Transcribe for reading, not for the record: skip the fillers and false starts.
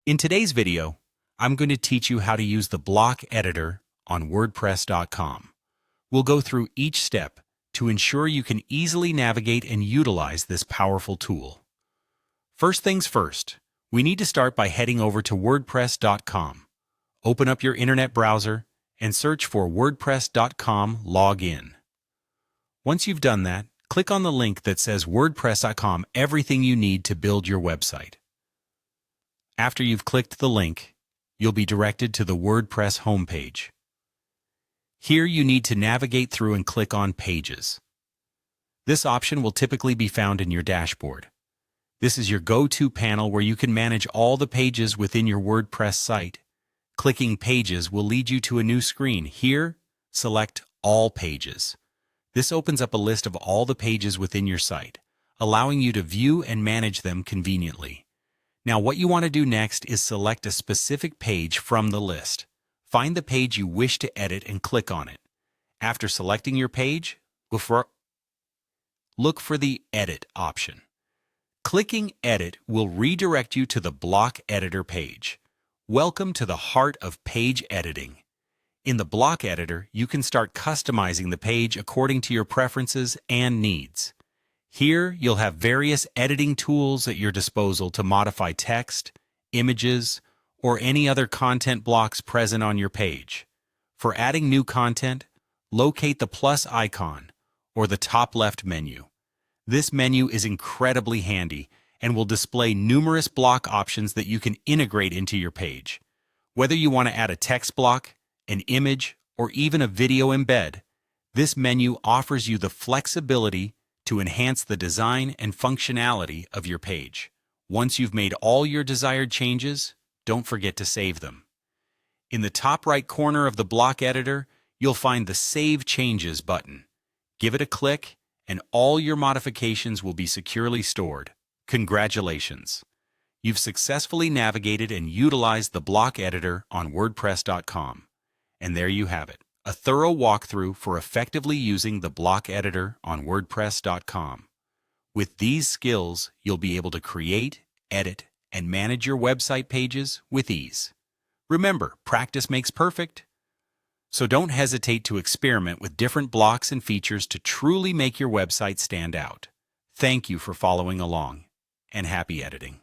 In today's video, I'm going to teach you how to use the block editor on WordPress.com. We'll go through each step to ensure you can easily navigate and utilize this powerful tool. First things first, we need to start by heading over to WordPress.com. Open up your internet browser and search for WordPress.com login. Once you've done that, click on the link that says WordPress.com everything you need to build your website. After you've clicked the link, you'll be directed to the WordPress homepage. Here you need to navigate through and click on Pages. This option will typically be found in your dashboard. This is your go-to panel where you can manage all the pages within your WordPress site. Clicking Pages will lead you to a new screen. Here, select All Pages. This opens up a list of all the pages within your site, allowing you to view and manage them conveniently. Now, what you want to do next is select a specific page from the list. Find the page you wish to edit and click on it. After selecting your page, look for the Edit option. Clicking Edit will redirect you to the block editor page. Welcome to the heart of page editing. In the block editor, you can start customizing the page according to your preferences and needs. Here, you'll have various editing tools at your disposal to modify text, images, or any other content blocks present on your page. For adding new content, locate the plus icon or the top left menu. This menu is incredibly handy and will display numerous block options that you can integrate into your page. Whether you want to add a text block, an image, or even a video embed, this menu offers you the flexibility to enhance the design and functionality of your page. Once you've made all your desired changes, don't forget to save them. In the top right corner of the block editor, you'll find the Save Changes button. Give it a click, and all your modifications will be securely stored. Congratulations! You've successfully navigated and utilized the block editor on WordPress.com. And there you have it, a thorough walkthrough for effectively using the block editor on WordPress.com. With these skills, you'll be able to create, edit, and manage your website pages with ease. Remember, practice makes perfect. So don't hesitate to experiment with different blocks and features to truly make your website stand out. Thank you for following along, and happy editing.